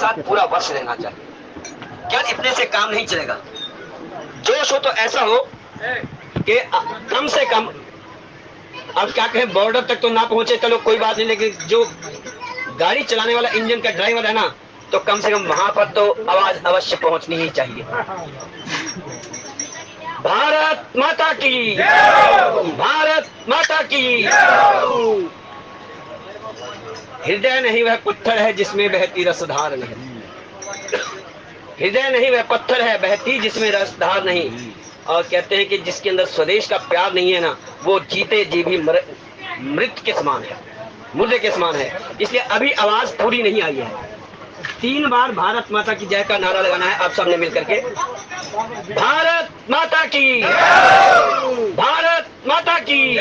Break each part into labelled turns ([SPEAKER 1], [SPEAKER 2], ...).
[SPEAKER 1] साथ पूरा वर्ष रहना चाहिए। क्या इतने से काम नहीं चलेगा। जोश हो तो ऐसा हो कि कम से कम, अब क्या कहें, बॉर्डर तक तो ना पहुंचे चलो कोई बात नहीं, लेकिन जो गाड़ी चलाने वाला इंजन का ड्राइवर है ना, तो कम से कम वहां पर तो आवाज अवश्य पहुंचनी ही चाहिए। भारत माता की, भारत माता की। हृदय नहीं वह पत्थर है जिसमें बहती रसधार नहीं, हृदय नहीं वह पत्थर है बहती जिसमें रसधार नहीं। और कहते हैं कि जिसके अंदर स्वदेश का प्यार नहीं है ना, वो जीते जी भी मृत के समान है, मुर्दे के समान है। इसलिए अभी आवाज पूरी नहीं आई है। 3 बार भारत माता की जय का नारा लगाना है आप सबने मिलकर के। भारत माता की, भारत माता की।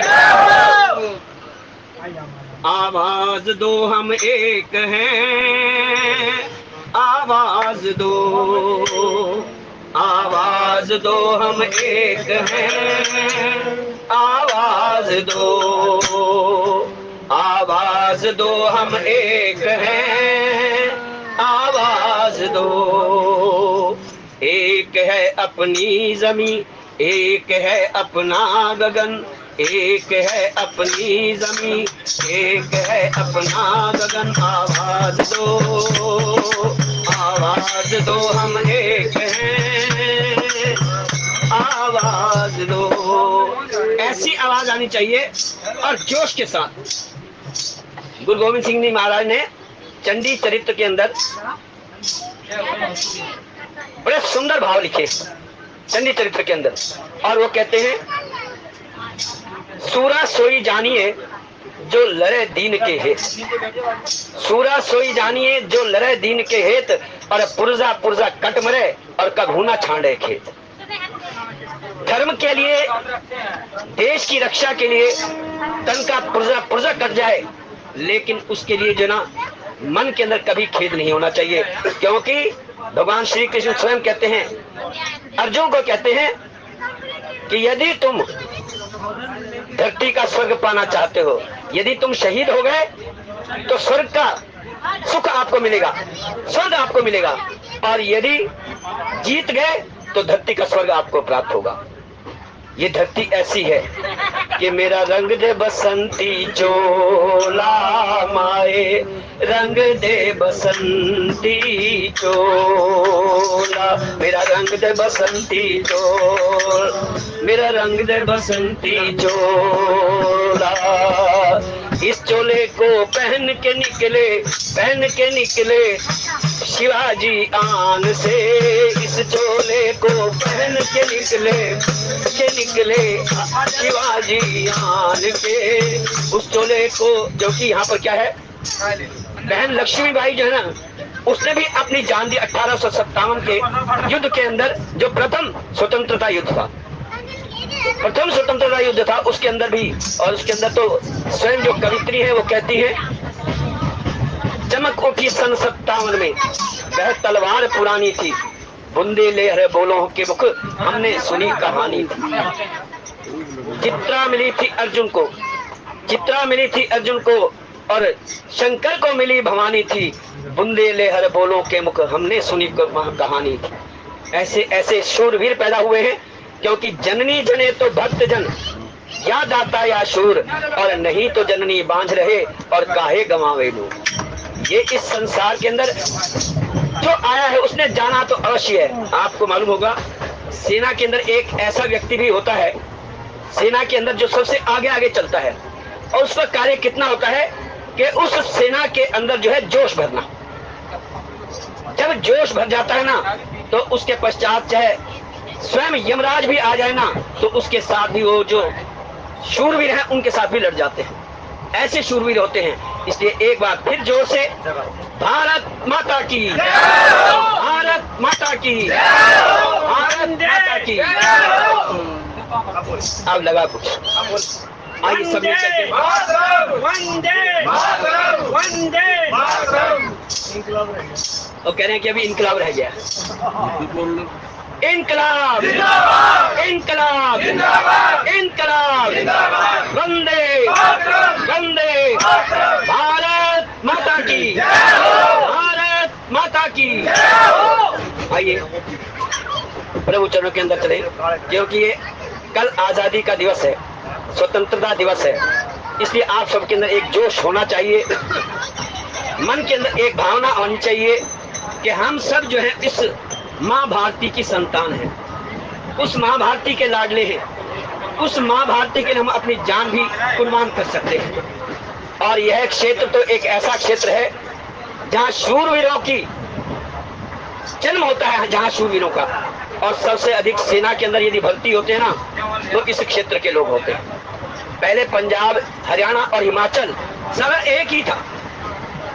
[SPEAKER 1] आवाज दो हम एक हैं, आवाज दो, आवाज दो हम एक हैं, आवाज दो, आवाज दो हम एक हैं, आवाज दो। एक है अपनी जमी, एक है अपना गगन, एक है अपनी जमी, एक है अपना गगन। आवाज दो, आवाज दो हम एक हैं, आवाज दो। ऐसी आवाज आनी चाहिए और जोश के साथ। गुरु गोविंद सिंह जी महाराज ने चंडी चरित्र के अंदर बड़े सुंदर भाव लिखे चंडी चरित्र के अंदर, और वो कहते हैं, सूरा सोई जानिए जो लड़े दीन के हेत, सूरा सोई जानिए जो लड़े दीन के हेत, और पुरजा पुरजा कट मरे और कभू ना छांडे खेत। धर्म के लिए, देश की रक्षा के लिए तन का पुरजा पुरजा कट जाए, लेकिन उसके लिए जो ना मन के अंदर कभी खेद नहीं होना चाहिए। क्योंकि भगवान श्री कृष्ण स्वयं कहते हैं, अर्जुन को कहते हैं कि यदि तुम धरती का स्वर्ग पाना चाहते हो, यदि तुम शहीद हो गए तो स्वर्ग का सुख आपको मिलेगा, स्वर्ग आपको मिलेगा, और यदि जीत गए तो धरती का स्वर्ग आपको प्राप्त होगा। ये धरती ऐसी है कि मेरा रंग दे बसंती चोला माए, रंग दे बसंती चोला, मेरा रंग दे बसंती चोला, मेरा रंग दे बसंती चोला। इस चोले को पहन के निकले, पहन के निकले शिवाजी आन से, इस चोले को पहन के निकले शिवाजी आन के। उस चोले को, जो कि यहाँ पर क्या है, बहन लक्ष्मीबाई जो है ना, उसने भी अपनी जान दी 1857 के युद्ध के अंदर, जो प्रथम स्वतंत्रता युद्ध था, प्रथम स्वतंत्रता युद्ध था, उसके अंदर भी। और उसके अंदर तो स्वयं जो कवित्री है वो कहती है, चमक उठी सन 57 में, वह तलवार पुरानी थी, बुंदे ले हरे बोलों के मुख हमने सुनी कहानी थी। चित्रा मिली थी अर्जुन को, चित्रा मिली थी अर्जुन को, और शंकर को मिली भवानी थी, बुंदे ले हर बोलों के मुख हमने सुनी कहानी थी। ऐसे ऐसे शूरवीर पैदा हुए हैं, क्योंकि जननी जने तो भक्त जन, या दाता या शूर, और नहीं तो जननी बांझ रहे और काहे गंवावे लोग। ये इस संसार के अंदर जो आया है उसने जाना तो अवश्य है। आपको मालूम होगा, सेना के अंदर एक ऐसा व्यक्ति भी होता है, सेना के अंदर जो सबसे आगे आगे चलता है, और उसका कार्य कितना होता है कि उस सेना के अंदर जो है जोश भरना। जब जोश भर जाता है ना, तो उसके पश्चात चाहे स्वयं यमराज भी आ जाए ना, तो उसके साथ भी वो जो शूरवीर हैं उनके साथ भी लड़ जाते हैं। ऐसे शूरवीर होते हैं। इसलिए एक बार फिर जोर से भारत माता की, भारत माता की, भारत माता की। अब लगा कुछ, आइए सब मिलकर वो कह रहे हैं कि अभी इनकलाब रह गया। इनकलाब, इनकलाब, इनकलाब, वंदे वंदे, भारत माता की, भारत माता की। आइए प्रभु चरणों के अंदर चले, क्योंकि ये कल आजादी का दिवस है, स्वतंत्रता दिवस है, इसलिए आप सबके अंदर एक जोश होना चाहिए, मन के अंदर एक भावना होनी चाहिए कि हम सब जो है इस माँ भारती की संतान हैं, उस माँ भारती के लाडले हैं, उस माँ भारती के लिए हम अपनी जान भी कुर्बान कर सकते हैं। और यह क्षेत्र तो एक ऐसा क्षेत्र है जहाँ शूरवीरों की जन्म होता है, जहाँ शूरवीरों का, और सबसे अधिक सेना के अंदर यदि भर्ती होते हैं ना तो इस क्षेत्र के लोग होते हैं। पहले पंजाब, हरियाणा और हिमाचल सब एक ही था,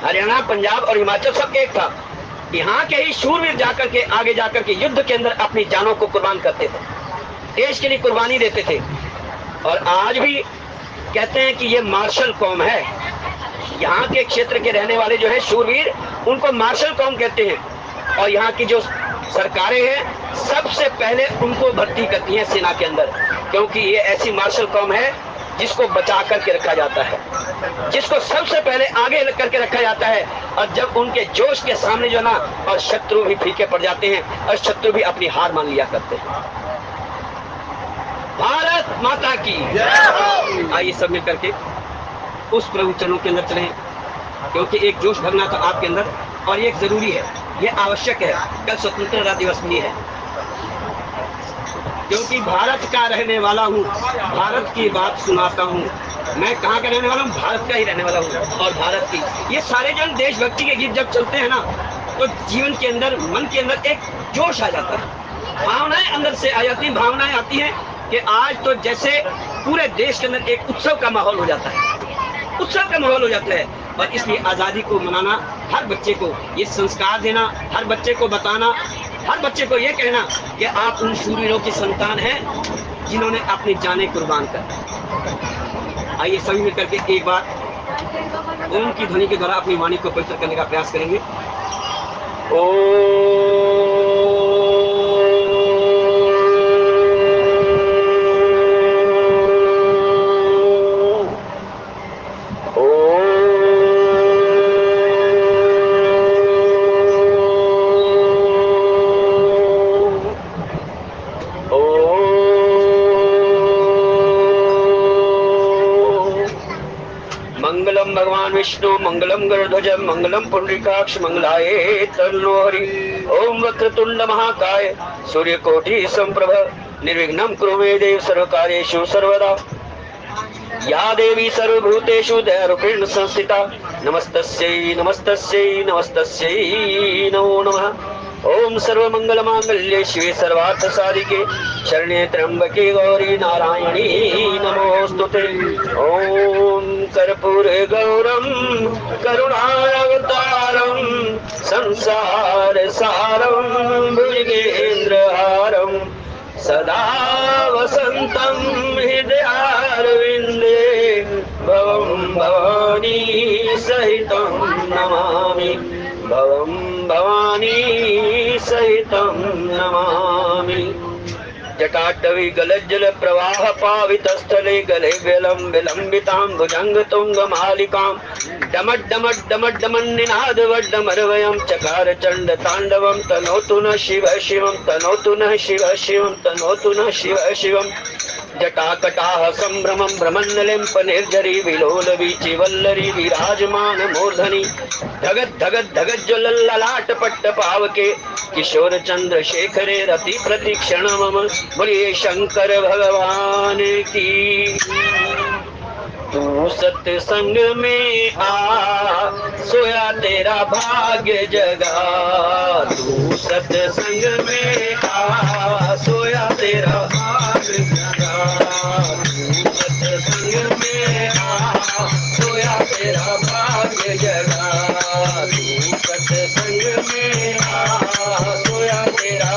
[SPEAKER 1] हरियाणा, पंजाब और हिमाचल सब एक था। यहाँ के ही शूरवीर जाकर के आगे जाकर के युद्ध के अंदर अपनी जानों को कुर्बान करते थे, देश के लिए कुर्बानी देते थे। और आज भी कहते हैं कि ये मार्शल कौम है, यहाँ के क्षेत्र के रहने वाले जो है शूरवीर, उनको मार्शल कौम कहते हैं। और यहाँ की जो सरकारें हैं सबसे पहले उनको भर्ती करती हैं सेना के अंदर, क्योंकि ये ऐसी मार्शल कौम है जिसको बचा करके रखा जाता है, जिसको सबसे पहले आगे करके रखा जाता है। और जब उनके जोश के सामने जो ना, और शत्रु भी फीके पड़ जाते हैं और शत्रु भी अपनी हार मान लिया करते हैं। भारत माता की। आइए सब मिल करके उस प्रभु चरणों के अंदर चलें, क्योंकि एक जोश भरना था आपके अंदर, और ये जरूरी है, ये आवश्यक है। कल स्वतंत्रता दिवस भी है, क्योंकि भारत का रहने वाला हूँ, भारत की बात सुनाता हूँ। मैं कहाँ का रहने वाला हूँ? भारत का ही रहने वाला हूँ। और भारत की ये सारे जो देशभक्ति के गीत जब चलते हैं ना, तो जीवन के अंदर, मन के अंदर एक जोश आ जाता है, भावनाएं अंदर से आ जाती हैं, भावनाएं आती हैं कि आज तो जैसे पूरे देश के अंदर एक उत्सव का माहौल हो जाता है, उत्सव का माहौल हो जाता है। और इसलिए आज़ादी को मनाना, हर बच्चे को ये संस्कार देना, हर बच्चे को बताना, हर बच्चे को ये कहना कि आप उन शूरवीरों की संतान हैं जिन्होंने अपनी जानें कुर्बान कर। आइए सभी मिलकर के एक बार ओम की ध्वनि के द्वारा अपनी वाणी को पवित्र करने का प्रयास करेंगे। मंगलम भगवान विष्णु, मंगलम गरुड़ध्वज, मंगलम पुंडरीकाक्ष, मंगलाये तन्नो हरि। ओम वक्रतुंड महाकाय, सूर्यकोटि समप्रभ, निर्विघ्नं कुरु मे देव, सर्वकार्येषु सर्वदा। या देवी सर्वभूतेषु दयारूपेण संस्थिता, नमस्तस्यै नमस्तस्यै नमस्तस्यै नमो नमः। ओम सर्वमंगल मांगल्ये शिवे सर्वार्थ साधिके, शरण्ये त्र्यंबके गौरी नारायणी नमोस्तुते। ओम कर्पूर गौरम करुणावतारम, संसार सारम भुजगेन्द्रहारम, सदा वसंतम हृदयारविंदे, भवं भवानी सहितं नमामि, भवं भवानी सहितं नमामि। जटाटवी गलज्जल प्रवाह पावितस्थले, गले विलम विलंबितां भुजंग तुंग मालिकां, डमट डमट डमट डमन निनाद वड्डमरवयं, चकार चंड तांडवं, तनोतु न शिव शिवं, तनोतु न शिव शिवं, तनोतु न शिव शिवं। जटाकटाह संभ्रमं भ्रमन्नलिम्प निर्झरी, विलोल वीचि वल्लरी विराजमान मूर्धनि, धगत धगत धगत ज्वलल्ललाट पट्ट पावके, किशोर चंद्र शेखरे रति प्रतीक्षण मम। बोलिए शंकर भगवान की। तू सत्संग में आ, सोया तेरा भाग्य जगा, तू सत्संग में आ, सोया तेरा भाग्य जगा, तू सत्संग में आ, सोया तेरा भाग्य जगा, तू सत्संग में आ, सोया तेरा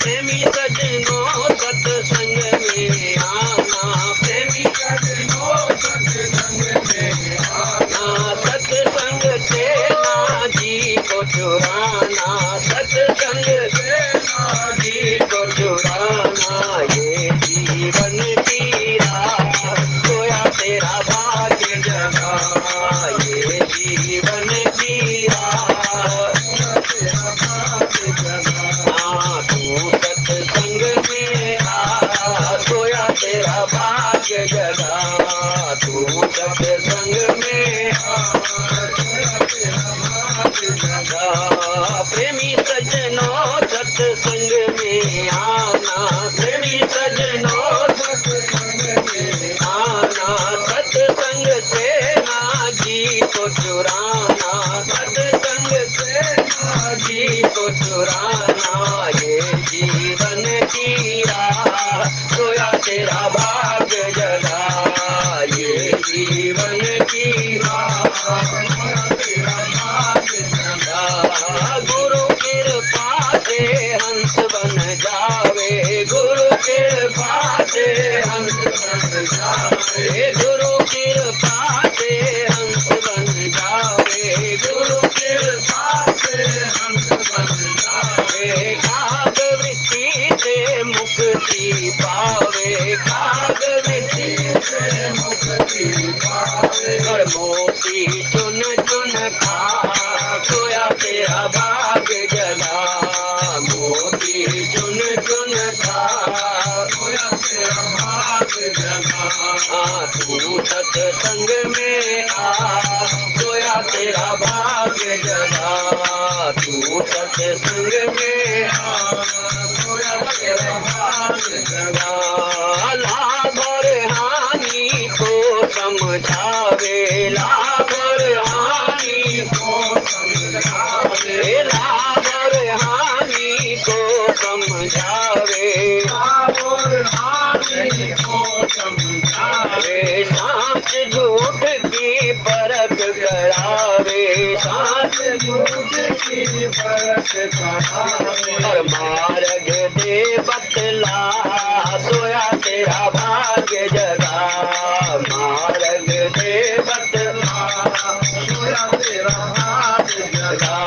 [SPEAKER 1] प्रेमी सजनों सत्संग में आना, प्रेमी सजनों सत्संग में आना, सत्संग से ना जी को चुराना, सत्संग से ना जी को चुराना। ये जीवन की राह सोया तेरा भाग्य जगा, ये जीवन की प्रेमी सजनों सत्संग में आना, प्रेमी सजनों सत्संग में आना, सत्संग से ना जी को चुराना, सत्संग से ना जी को चुराना। ये जीवन की राह सोया तेरा भाग्य जगा, ये जीवन की राह तेरा भाग्य जगा। गुरु कृपा से हंस बन जावे, गुरु कृपा से हंस बन जावे, गुरु कृपा से हंस बन जावे, गुरु कृपा से हंस बन जावे। काग वृत्ति से मुक्ति पावे, काग वृत्ति से मुक्ति पावे। और मोती चुन चुन खा सोया तेरा भाग्य जगा, मोती चुन चुन खा सोया तेरा भाग्य जगा। तू सत्संग में आ सोया तेरा भाग्य जगा, तू सत्संग में आ सोया तेरा भाग्य जगा। लाभ और हानि को समझावे, लाभ और हानि को समझावे, लाभ और हानि को समझावे, लाभ और हानि को समझावे। सांच झूठ की परख करावे, सांच झूठ की परख करावे। और मार्ग दे बतला सोया तेरा भाग्य जगा, मार्ग दे बतला सोया तेरा भाग्य जगा।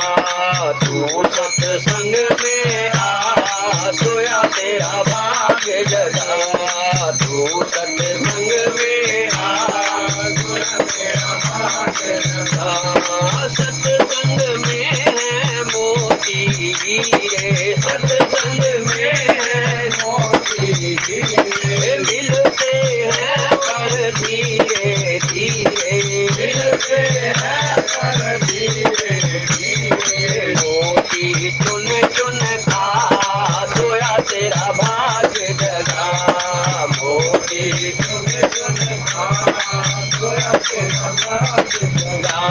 [SPEAKER 1] तू सत्संग में आ सोया तेरा भाग्य जगा, तू सत्संग में आ सोया तेरा भाग्य जगा। सत्संग में है मोती हीरे, सत्संग में है मोती हीरे। मिलते हैं पर धीरे धीरे, मिलते हैं पर धीरे धीरे। मोती चुन चुन खा सोया तेरा भाग्य जगा, मोती चुन चुन खा सोया तेरा भाग्य जगा।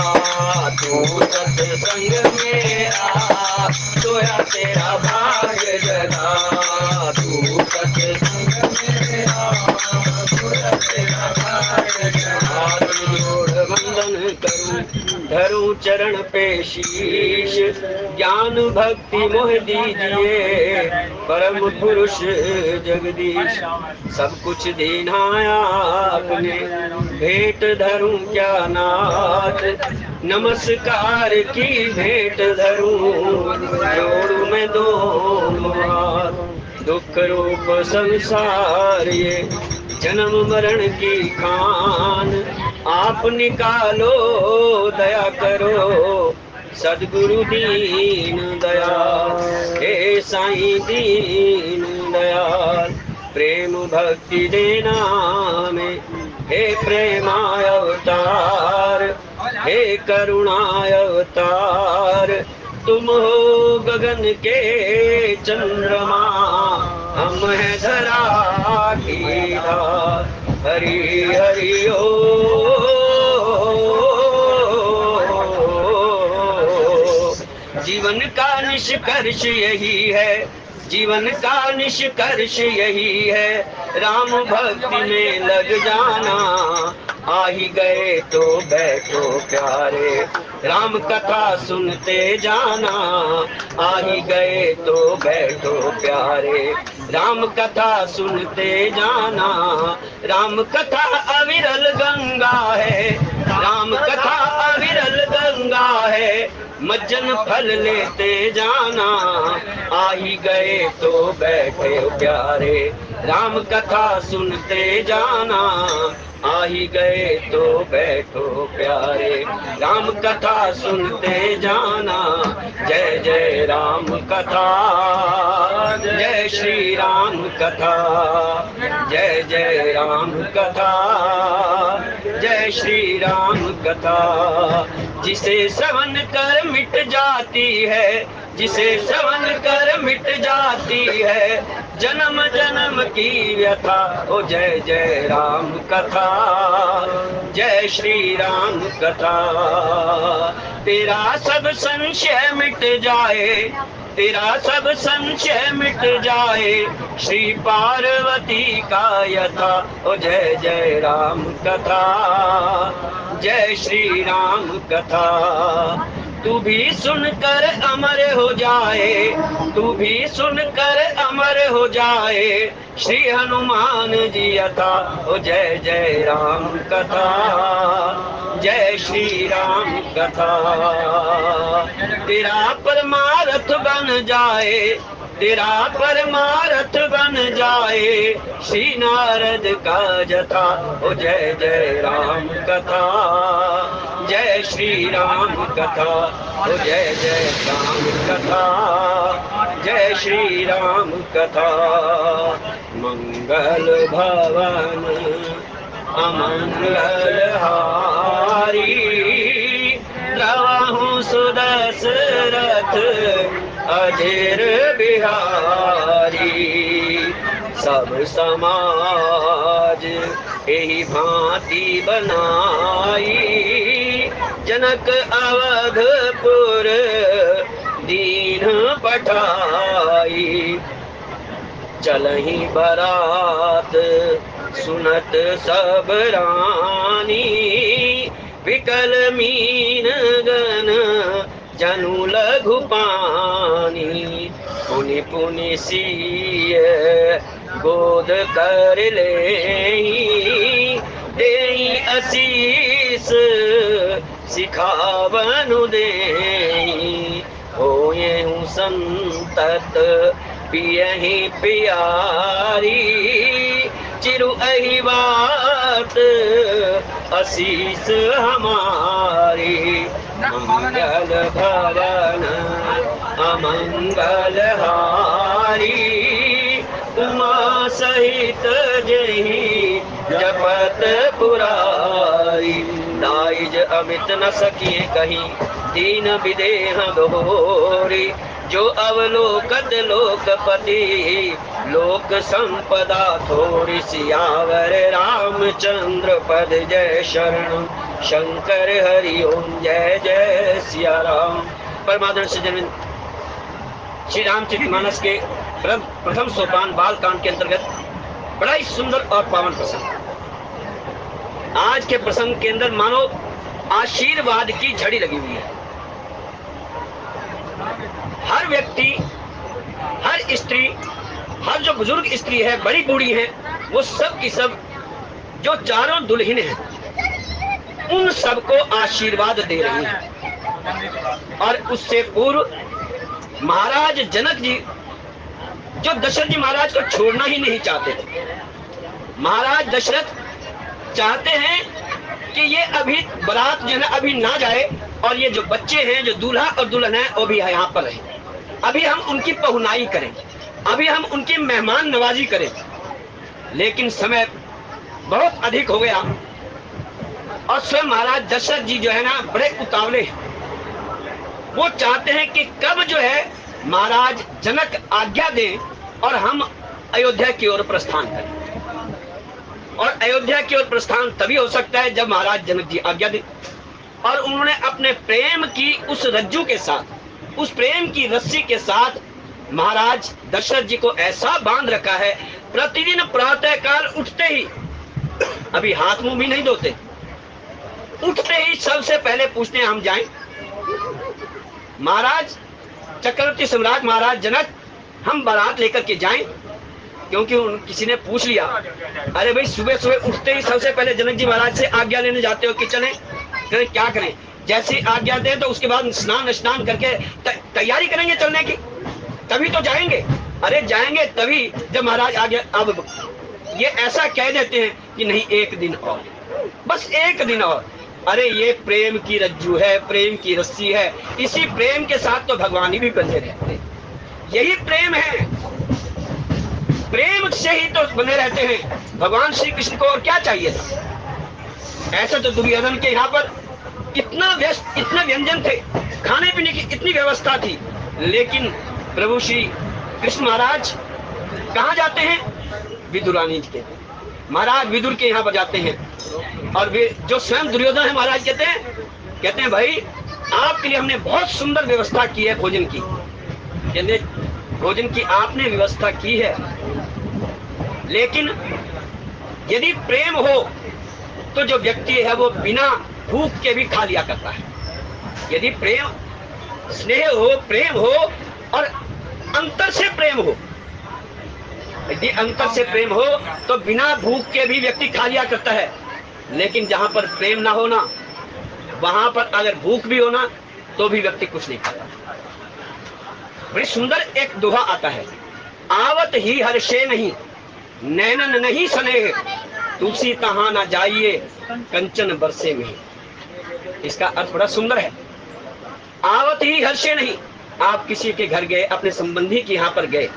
[SPEAKER 1] तू सत्संग में आ सोया तेरा भाग्य जगा, तू सत्संग में आ सोया तेरा भाग्य जगा। वंदन करूं धरूं चरण पे शीश, ज्ञान भक्ति मोह दीजिए परम पुरुष जगदीश। सब कुछ दीना आपने भेंट धरूं क्या नाथ, नमस्कार की भेंट धरूं जोड़ू मैं दोनों हाथ। दुख रूप संसार ये जन्म मरण की खान, आप निकालो दया करो सदगुरु दीन दयाल। हे साईं दीन दयाल प्रेम भक्ति देना में, हे प्रेमाय अवतार, हे करुणाय अवतार। तुम हो गगन के चंद्रमा, हम है धरा की धार। हरि हरि ओ जीवन का निष्कर्ष यही है, जीवन का निष्कर्ष यही है, राम भक्ति में लग जाना। आ ही गए तो बैठो प्यारे, राम कथा सुनते जाना। आ ही गए तो बैठो प्यारे, राम कथा सुनते जाना। राम कथा अविरल गंगा है, राम कथा अविरल गंगा है, मज्जन फल लेते जाना। आ ही गए तो बैठे प्यारे, राम कथा सुनते जाना। आ ही गए तो बैठो प्यारे, राम कथा सुनते जाना। जय जय राम कथा, जय श्री राम कथा, जय जय राम कथा, जय श्री राम कथा। जिसे श्रवण कर मिट जाए जाती है, जिसे श्रवण कर मिट जाती है जन्म जन्म की व्यथा। ओ जय जय राम कथा, जय श्री राम कथा। तेरा सब संशय मिट जाए, तेरा सब संशय मिट जाए, श्री पार्वती का यथा। ओ जय जय राम कथा, जय श्री राम कथा। तू भी सुनकर अमर हो जाए, तू भी सुनकर अमर हो जाए, श्री हनुमान जी यथा। ओ जय जय राम कथा, जय श्री राम कथा। तेरा परमार्थ बन जाए, तेरा परमार्थ बन जाए, श्री नारद का जथा। ओ जय जय राम कथा, जय श्री राम कथा। ओ जय जय राम कथा, जय श्री राम कथा। मंगल भवन अमंगल हारी, द्रवहु सुदशरथ अधीर बिहारी। सब समाज यही भांति बनाई, जनक अवधपुर दीन पठाई। चलहि बरात सुनत सब रानी, विकल मीन गन जनु लघु पानी। पुनि पुनि सिय गोद कर लेहि, देहि असीस सिखावनु देहि। होयहु संतत पियहि प्यारी, चिरु अहि बात असीस हमारी। मंगल भवन अमंगल हारी, उमा सहित जहि जपत पुरारी। दाइज अमित न सकिए कहीं, दीन विदेह दोहरी। जो अवलोकत लोकपति, लोक संपदा थोड़ी। सियावर रामचंद्र पद जय शरण, शंकर हरि ओम जय जय सिया राम। परमादर्श जन श्री रामचरितमानस के प्रथम सोपान बालकांड के अंतर्गत बड़ा ही सुंदर और पावन प्रसंग। आज के प्रसंग के अंदर मानो आशीर्वाद की झड़ी लगी हुई है। हर व्यक्ति, हर स्त्री, हर जो बुजुर्ग स्त्री है, बड़ी बूढ़ी है, वो सब की सब जो चारों दुल्हन हैं, उन सबको आशीर्वाद दे रही है। और उससे पूर्व महाराज जनक जी, जो दशरथ जी महाराज को छोड़ना ही नहीं चाहते थे। महाराज दशरथ चाहते हैं कि ये अभी बारात जो है अभी ना जाए, और ये जो बच्चे हैं, जो दूल्हा और दुल्हन है, वो भी यहाँ पर रहे। अभी हम उनकी पहुनाई करें, अभी हम उनकी मेहमान नवाजी करें। लेकिन समय बहुत अधिक हो गया और स्वयं महाराज दशरथ जी जो है ना बड़े उतावले हैं। वो चाहते हैं कि कब जो है महाराज जनक आज्ञा दें और हम अयोध्या की ओर प्रस्थान करें। और अयोध्या की ओर प्रस्थान तभी हो सकता है जब महाराज जनक जी आज्ञा दें। और उन्होंने अपने प्रेम की उस रज्जू के साथ, उस प्रेम की रस्सी के साथ महाराज दशरथ जी को ऐसा बांध रखा है, प्रतिदिन प्रातः काल उठते ही, अभी हाथ मुंह भी नहीं धोते, उठते ही सबसे पहले पूछते हैं हम जाएं। महाराज चक्रवर्ती सम्राट महाराज जनक, हम बारात लेकर के जाएं? क्योंकि किसी ने पूछ लिया, अरे भाई सुबह सुबह उठते ही सबसे पहले जनक जी महाराज से आज्ञा लेने जाते हो कि चलें? करें क्या करें? जैसी आज्ञा दें तो उसके बाद स्नान करके तैयारी करेंगे चलने की, तभी तो जाएंगे। अरे जाएंगे तभी जब महाराज आज्ञा। अब ये ऐसा कह देते हैं कि नहीं, एक दिन और, बस एक दिन और। अरे ये प्रेम की रज्जू है, प्रेम की रस्सी है, इसी प्रेम के साथ तो भगवान ही भी बंधे रहते हैं। यही प्रेम है, प्रेम से ही तो बने रहते हैं भगवान श्री कृष्ण को। और क्या चाहिए था? ऐसा तो दुर्योधन के यहाँ पर इतना व्यस्त, इतने व्यंजन थे, खाने पीने की इतनी व्यवस्था थी, लेकिन प्रभु श्री कृष्ण महाराज कहाँ जाते हैं? विदुरानी के महाराज विदुर के यहाँ पर जाते हैं। और वे जो स्वयं दुर्योधन है महाराज कहते हैं भाई आपके लिए हमने बहुत सुंदर व्यवस्था की है भोजन की। कहते भोजन की आपने व्यवस्था की है, लेकिन यदि प्रेम हो तो जो व्यक्ति है वो बिना भूख के भी खा लिया करता है। यदि प्रेम स्नेह हो, प्रेम हो और अंतर से प्रेम हो, यदि अंतर से प्रेम हो तो बिना भूख के भी व्यक्ति खा लिया करता है। लेकिन जहां पर प्रेम ना हो ना, वहां पर अगर भूख भी हो ना तो भी व्यक्ति कुछ नहीं खाता। बड़ी सुंदर एक दोहा आता है, आवत ही हर्षे नहीं नैनन नहीं स्नेह, तुलसी तहां ना जाइए कंचन बरसे में। इसका अर्थ बड़ा सुंदर है। आवत ही हर्षे नहीं, आप किसी के घर गए, अपने संबंधी के यहाँ पर गए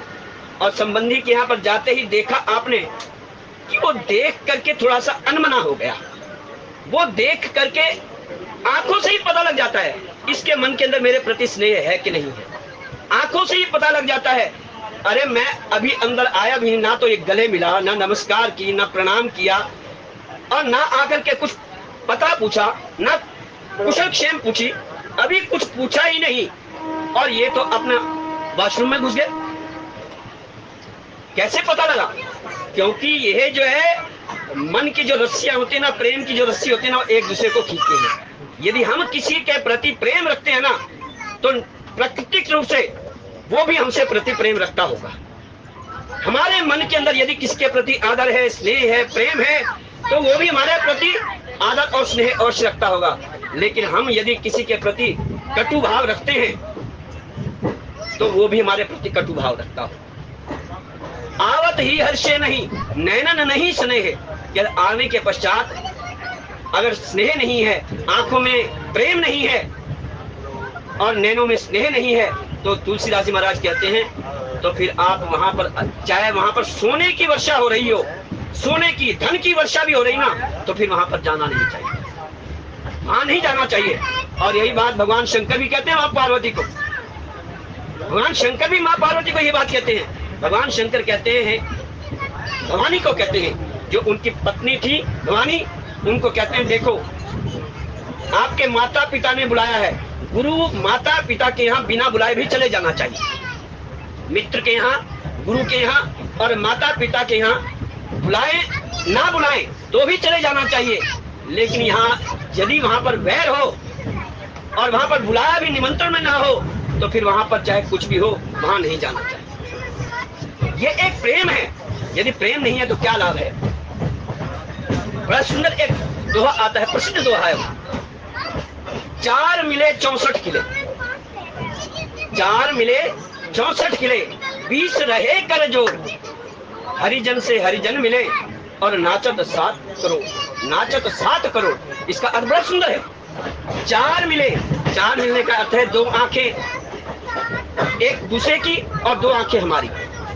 [SPEAKER 1] और संबंधी के यहाँ पर जाते ही देखा आपने कि वो देख करके थोड़ा सा अनमना हो गया। वो देख करके आंखों से ही पता लग जाता है इसके मन के अंदर मेरे प्रति स्नेह है कि नहीं है। आंखों से ही पता लग जाता है। अरे मैं अभी अंदर आया भी ना तो एक गले मिला, ना नमस्कार की, ना प्रणाम किया और ना आकर के कुछ पता पूछा, ना कुशल क्षेम पूछी, अभी कुछ पूछा ही नहीं और ये तो अपना वॉशरूम में घुस गए। कैसे पता लगा? क्योंकि यह जो है मन की जो रस्सियां होती है ना, प्रेम की जो रस्सी होती है ना, एक दूसरे को खींचती है। यदि हम किसी के प्रति प्रेम रखते हैं ना तो प्राकृतिक रूप से वो भी हमसे प्रति प्रेम रखता होगा। हमारे मन के अंदर यदि किसके प्रति आदर है, स्नेह है, प्रेम है तो वो भी हमारे प्रति आदर और स्नेह अवश्य रखता होगा। लेकिन हम यदि किसी के प्रति कटु भाव रखते हैं तो वो भी हमारे प्रति कटु भाव रखता होगा। आवत ही हर्षे नहीं नैनन नहीं स्नेह, यदि आने के पश्चात अगर स्नेह नहीं है, आंखों में प्रेम नहीं है और नैनों में स्नेह नहीं है तो तुलसीदास जी महाराज कहते हैं तो फिर आप वहां पर, चाहे वहां पर सोने की वर्षा हो रही हो, सोने की धन की वर्षा भी हो रही ना, तो फिर वहां पर जाना नहीं चाहिए, वहां नहीं जाना चाहिए। और यही बात भगवान शंकर भी कहते हैं मां पार्वती को। भगवान शंकर भी मां पार्वती को ये बात कहते हैं। भगवान शंकर कहते हैं, भवानी को कहते हैं, जो उनकी पत्नी थी भवानी, उनको कहते हैं देखो आपके माता पिता ने बुलाया है, गुरु माता पिता के यहाँ बिना बुलाए भी चले जाना चाहिए। मित्र के यहाँ, गुरु के यहाँ और माता पिता के यहाँ बुलाए ना बुलाए तो भी चले जाना चाहिए। लेकिन यहाँ यदि वहां पर वैर हो और वहां पर बुलाया भी निमंत्रण में ना हो तो फिर वहां पर चाहे कुछ भी हो वहां नहीं जाना चाहिए। ये एक प्रेम है। यदि प्रेम नहीं है तो क्या लाभ है? बड़ा सुंदर एक दोहा आता है, प्रसिद्ध दोहा है। 4 मिले 64 किले, 4 मिले 64 किले, 20 रहे कर जोड़, हरिजन से हरिजन मिले और नाचत 7 करोड़, नाचत 7 करोड़। इसका अर्थ बड़ा सुंदर है। 4 मिले, 4 मिलने का अर्थ है 2 आंखें एक दूसरे की और 2 आंखें हमारी,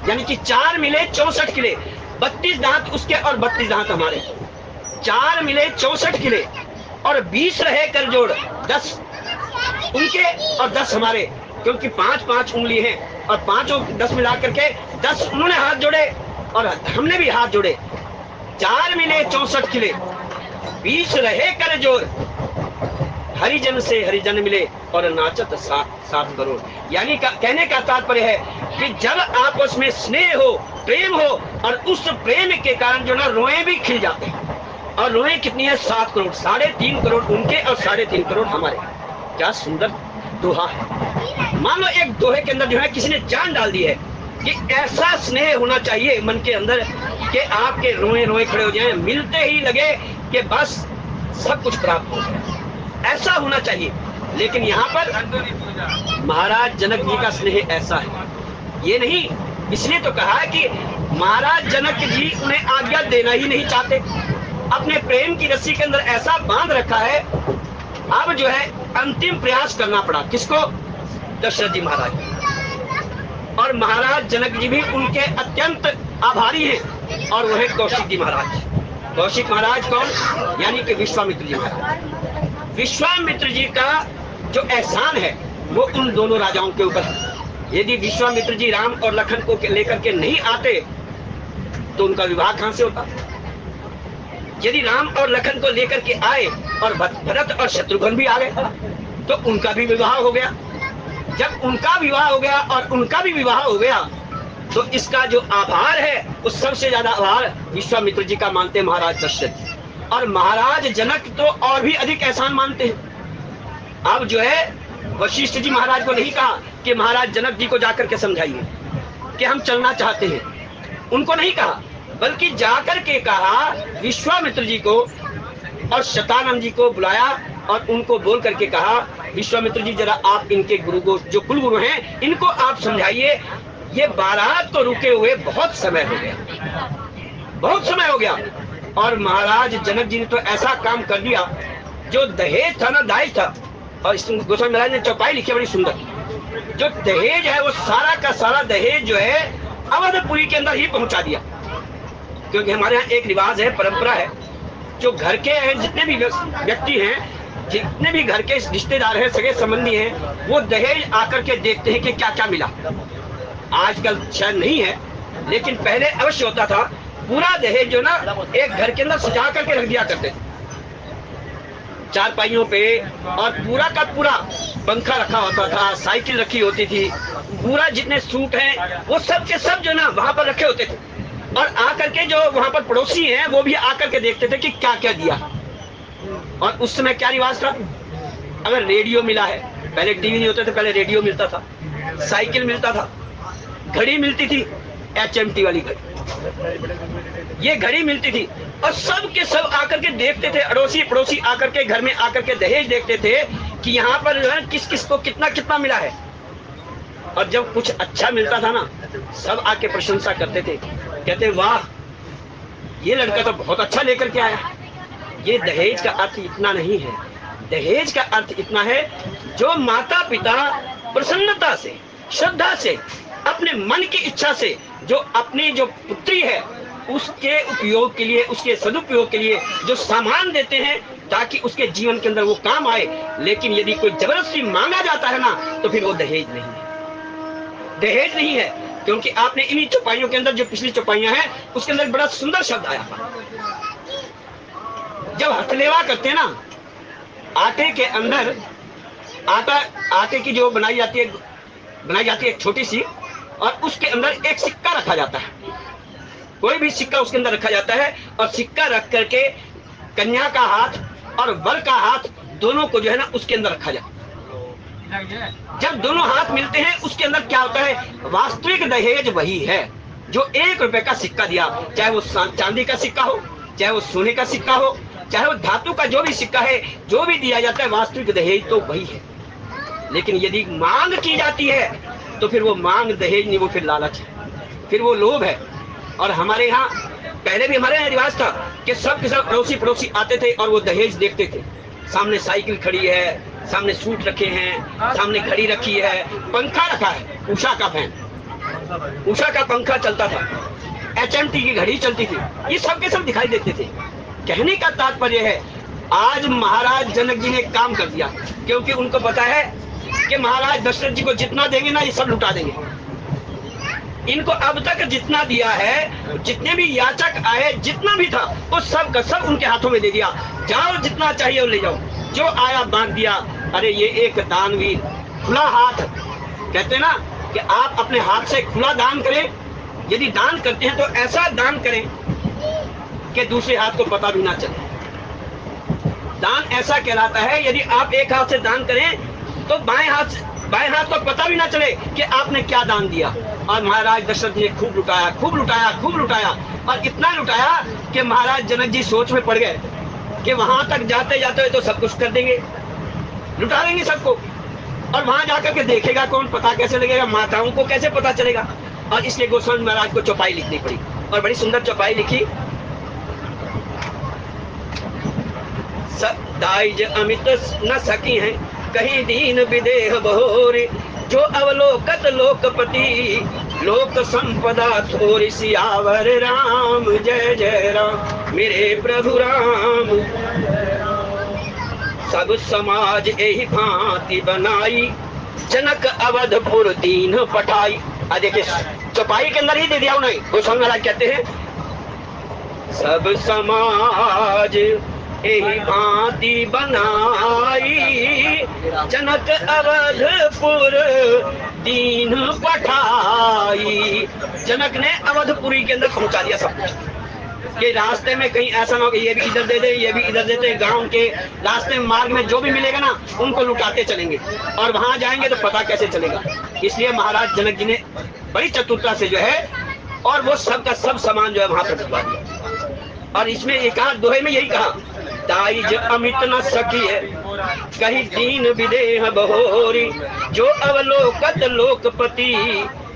[SPEAKER 1] यानी कि 4 मिले 64 किले, 32 दांत उसके और 32 दांत हमारे। 4 मिले 64 किले और 20 रहे कर जोड़, 10 उनके और 10 हमारे, क्योंकि 5-5 उंगली हैं और 5 और 10 मिला करके 10 उन्होंने हाथ जोड़े और हमने भी हाथ जोड़े। 4 मिले 64 किले, 20 रहे कर जोड़, हरिजन से हरिजन मिले और नाचत 7 करोड़। यानी कहने का तात्पर्य है कि जब आपस में स्नेह हो, प्रेम हो और उस प्रेम के कारण जो ना रोए भी खिल जाते हैं। और रोए कितनी है? 7 करोड़, 3.5 करोड़ उनके और 3.5 करोड़ हमारे। क्या सुंदर दोहा है। मान लो एक दोहे के अंदर जो है किसी ने जान डाल दी है कि ऐसा स्नेह होना चाहिए मन के अंदर कि आपके रोए रोए खड़े हो जाएं, मिलते ही लगे कि बस सब कुछ प्राप्त हो जाए, ऐसा होना चाहिए। लेकिन यहाँ पर महाराज जनक जी का स्नेह ऐसा है, ये नहीं। इसलिए तो कहा है कि महाराज जनक जी उन्हें आज्ञा देना ही नहीं चाहते, अपने प्रेम की रस्सी के अंदर ऐसा बांध रखा है। अब जो है अंतिम प्रयास करना पड़ा किसको? दशरथ जी महाराज। और महाराज जनक जी भी उनके अत्यंत आभारी हैं। और वह कौशिक जी महाराज। कौशिक महाराज कौन? यानी कि विश्वामित्र जी महाराज। विश्वामित्र जी का जो एहसान है वो उन दोनों राजाओं के ऊपर है। यदि विश्वामित्र जी राम और लखन को लेकर के नहीं आते तो उनका विवाह कहां से होता। यदि राम और लखन को लेकर के आए और भरत और शत्रुघ्न भी आ गए तो उनका भी विवाह हो गया। जब उनका विवाह हो गया और उनका भी विवाह हो गया तो इसका जो आभार है वो सबसे ज्यादा आभार विश्वामित्र जी का मानते महाराज दशरथ, और महाराज जनक तो और भी अधिक एहसान मानते हैं। अब जो है वशिष्ठ जी महाराज को नहीं कहा कि महाराज जनक जी को जाकर के समझाइए कि हम चलना चाहते हैं, उनको नहीं कहा, बल्कि जाकर के कहा विश्वामित्र जी को और शतानंद जी को बुलाया और उनको बोल करके कहा विश्वामित्र जी जरा आप इनके गुरु को, जो कुल गुरु हैं, इनको आप समझाइए, ये बारात को रुके हुए बहुत समय हो गया, बहुत समय हो गया। और महाराज जनक जी ने तो ऐसा काम कर दिया, जो दहेज था ना, दाज था, और गोस्वामी महाराज ने चौपाई लिखी बड़ी सुंदर, जो दहेज है वो सारा का सारा दहेज जो है अवधपुरी के अंदर ही पहुंचा दिया। क्योंकि हमारे यहाँ एक रिवाज है, परंपरा है, जो घर के हैं जितने भी व्यक्ति हैं, जितने भी घर के रिश्तेदार हैं, सगे संबंधी हैं, वो दहेज आकर के देखते हैं कि क्या क्या मिला। आजकल शायद नहीं है, लेकिन पहले अवश्य होता था। पूरा दहेज जो ना एक घर के अंदर सजा करके रख दिया करते थे चारपाइयों पे, और पूरा का पूरा पंखा रखा होता था, साइकिल रखी होती थी, पूरा जितने सूट हैं वो सब के सब जो ना वहां पर रखे होते थे। और आकर के जो वहां पर पड़ोसी हैं वो भी आकर के देखते थे कि क्या क्या दिया। और उस समय क्या रिवाज था, अगर रेडियो मिला है, पहले टीवी नहीं होते थे, पहले रेडियो मिलता था, साइकिल मिलता था, घड़ी मिलती थी, HMT वाली घड़ी, ये घड़ी मिलती थी, और सब के सब आकर के देखते थे, अड़ोसी पड़ोसी आकर के घर में आकर के दहेज देखते थे कि यहाँ पर जो है किस किस को कितना कितना मिला है। और जब कुछ अच्छा मिलता था ना, सब आके प्रशंसा करते थे, कहते वाह ये लड़का तो बहुत अच्छा लेकर के आया। ये दहेज का अर्थ इतना नहीं है, दहेज का अर्थ इतना है जो माता पिता प्रसन्नता से, श्रद्धा से, अपने मन की इच्छा से जो अपनी जो पुत्री है उसके उपयोग के लिए, उसके सदुपयोग के लिए जो सामान देते हैं ताकि उसके जीवन के अंदर वो काम आए। लेकिन यदि कोई जबरदस्ती मांगा जाता है ना तो फिर वो दहेज नहीं है, दहेज नहीं है। क्योंकि आपने इन्हीं चौपाइयों के अंदर, जो पिछली चौपाइयां हैं उसके अंदर बड़ा सुंदर शब्द आया, जब हथलेवा करते हैं ना, आटे के अंदर आटे की जो बनाई जाती है एक छोटी सी, और उसके अंदर एक सिक्का रखा जाता है, कोई भी सिक्का उसके अंदर रखा जाता है, और सिक्का रख करके कन्या का हाथ और वर का हाथ दोनों को जो है ना उसके अंदर रखा जाता है। जब दोनों हाथ मिलते हैं उसके अंदर क्या होता है, वास्तविक दहेज वही है जो 1 रुपए का सिक्का दिया, चाहे वो चांदी का सिक्का हो, चाहे वो सोने का सिक्का हो, चाहे वो धातु का जो भी सिक्का है, जो भी दिया जाता है, वास्तविक दहेज तो वही है। लेकिन यदि मांग की जाती है तो फिर वो मांग दहेज नहीं, वो फिर लालच है, फिर वो लोभ है। और हमारे यहाँ पहले भी हमारे यहाँ रिवाज था कि सब के सब अड़ोसी पड़ोसी आते थे और वो दहेज देखते थे। सामने साइकिल खड़ी है, सामने सूट रखे हैं, सामने घड़ी रखी है, पंखा रखा है, उषा का फैन, उषा का पंखा चलता था, HMT की घड़ी चलती थी, ये सब के सब दिखाई देते थे। कहने का तात्पर्य है आज महाराज जनक जी ने काम कर दिया, क्योंकि उनको पता है कि महाराज दशरथ जी को जितना देंगे ना ये सब लुटा देंगे। इनको अब तक जितना दिया है, जितने भी याचक आए, जितना भी था वो सब का सब उनके हाथों में दे दिया, जाओ जितना चाहिए वो ले जाओ, जो आया बांट दिया। अरे ये एक दानवीर, खुला हाथ, कहते हैं ना कि आप अपने हाथ से खुला दान करें। यदि दान करते हैं तो ऐसा दान करें कि दूसरे हाथ को पता भी ना चले। दान ऐसा कहलाता है, यदि आप एक हाथ से दान करें तो बाएं हाथ को पता भी ना चले कि आपने क्या दान दिया। और महाराज दशरथ जी ने खूब लुटाया, खूब लुटाया, खूब लुटाया, और इतना लुटाया कि महाराज जनक जी सोच में पड़ गए कि वहां तक जाते जाते हुए तो सब कुछ कर देंगे, लुटा देंगे सबको, और वहां जाकर के देखेगा कौन, पता कैसे लगेगा, माताओं को कैसे पता चलेगा। और इसलिए गोस्वामी महाराज को चौपाई लिखनी पड़ी, और बड़ी सुंदर चौपाई लिखी। दाइज अमित न सकी हैं कहीं दीन विदेह बहोरे, जो अवलोकत लोकपति लोक संपदा थोरी, सियावर राम जय जय राम मेरे प्रभु राम। सब समाज यही भांति बनाई, जनक अवधपुर दीन पठाई। देखिए चौपाई के अंदर ही दे दिया उन्हें। गोस्वामी महाराज कहते हैं सब समाज यही भांति बनाई, जनक अवधपुर दीन पठाई। जनक ने अवधपुरी के अंदर पहुंचा दिया सब कुछ, कि रास्ते में कहीं ऐसा ना हो कि ये भी इधर दे दे, ये भी इधर देते। गांव के रास्ते में मार्ग में जो भी मिलेगा ना उनको लुटाते चलेंगे, और वहां जाएंगे तो पता कैसे चलेगा। इसलिए महाराज जनक जी ने बड़ी चतुरता से जो है, और वो सब का सब सामान जो है वहां पर भिजवा दिया। और इसमें एक आध दोहे में यही कहा, ताई जो अमित न सकी है कहीं दीन विदेह बहोरी, जो अवलोकत लोकपति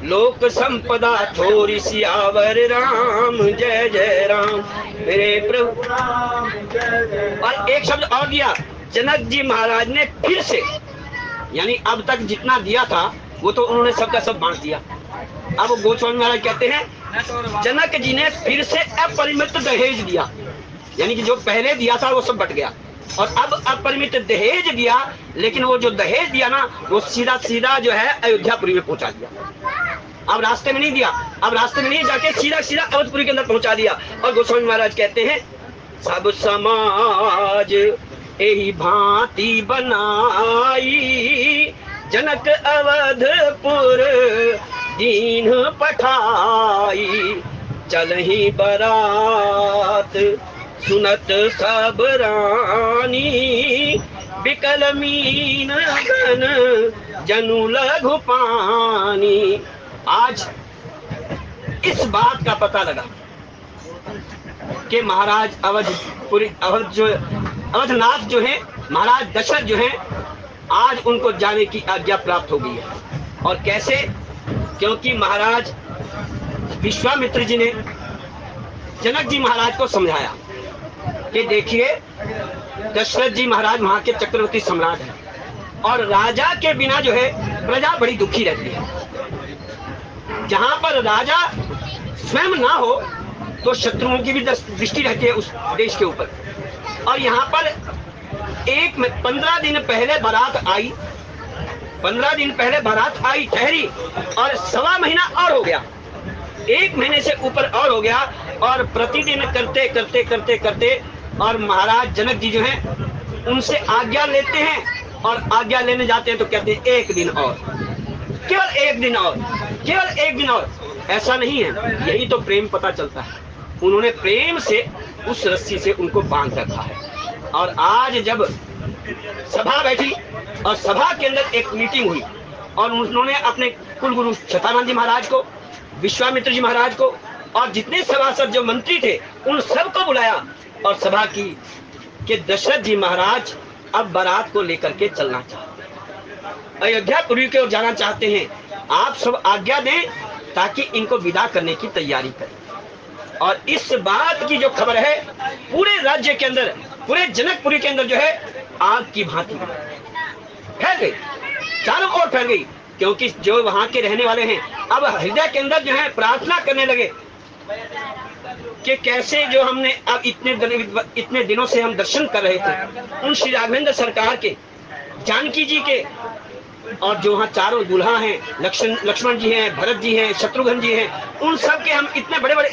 [SPEAKER 1] लोक संपदा थोरी, सियावर राम जय जय राम मेरे प्रभु। और एक शब्द और दिया जनक जी महाराज ने फिर से, यानी अब तक जितना दिया था वो तो उन्होंने सबका सब बांट दिया। अब गोस्वामी महाराज कहते हैं जनक जी ने फिर से अपरिमित दहेज दिया, यानी कि जो पहले दिया था वो सब बट गया, और अब अपरिमित दहेज दिया। लेकिन वो जो दहेज दिया ना वो सीधा सीधा जो है अयोध्यापुरी में पहुंचा दिया। अब रास्ते में नहीं दिया, अब रास्ते में नहीं जाके सीधा सीधा अवधपुरी के अंदर पहुंचा दिया। और गोस्वामी महाराज कहते हैं सब समाज यही भांति बनाई, जनक अवधपुर दीन पठाई। चलही बरात सुनत सब रानी, बिकल मीन गन जनु लघु पानी। आज इस बात का पता लगा कि महाराज अवधनाथ जो है, महाराज दशरथ जो है, आज उनको जाने की आज्ञा प्राप्त हो गई है। और कैसे? क्योंकि महाराज विश्वामित्र जी ने जनक जी महाराज को समझाया कि देखिए दशरथ जी महाराज वहां के चक्रवर्ती सम्राट हैं, और राजा के बिना जो है प्रजा बड़ी दुखी रहती है। जहां पर राजा स्वयं ना हो तो शत्रुओं की भी दृष्टि रहती है उस देश के ऊपर। और यहाँ पर 15 दिन पहले बारात आई, 15 दिन पहले बारात आई ठहरी, और 1.25 महीना और हो गया, 1 महीने से ऊपर और हो गया। और प्रतिदिन करते करते करते करते और महाराज जनक जी जो हैं उनसे आज्ञा लेते हैं, और आज्ञा लेने जाते हैं तो कहते हैं 1 दिन और, केवल 1 दिन और, केवल 1 दिन और। ऐसा नहीं है, यही तो प्रेम पता चलता है। उन्होंने प्रेम से उस रस्सी से उनको बांध रखा है। और आज जब सभा बैठी और सभा के अंदर एक मीटिंग हुई, और उन्होंने अपने कुलगुरु शतानंद जी महाराज को, विश्वामित्र जी महाराज को, और जितने सभासद जो मंत्री थे उन सबको बुलाया और सभा की कि दशरथ जी महाराज अब बारात को लेकर के चलना चाहते हैं, अयोध्यापुरी की ओर जाना चाहते हैं। आप सब आज्ञा दें ताकि इनको विदा करने की तैयारी करें। और इस बात की जो खबर है पूरे राज्य के अंदर, पूरे जनकपुरी के अंदर जो है आग की भांति फैल गई, चारों ओर फैल गई। क्योंकि जो वहां के रहने वाले हैं अब हृदय के अंदर जो है प्रार्थना करने लगे कि कैसे जो हमने अब इतने दिनों से हम दर्शन कर रहे थे उन श्री राघवेंद्र सरकार के, जानकी जी के, और जो वहाँ चारों दुल्हा हैं, लक्ष्मण जी हैं, भरत जी हैं, शत्रुघ्न जी हैं, उन सब के हम इतने बड़े बड़े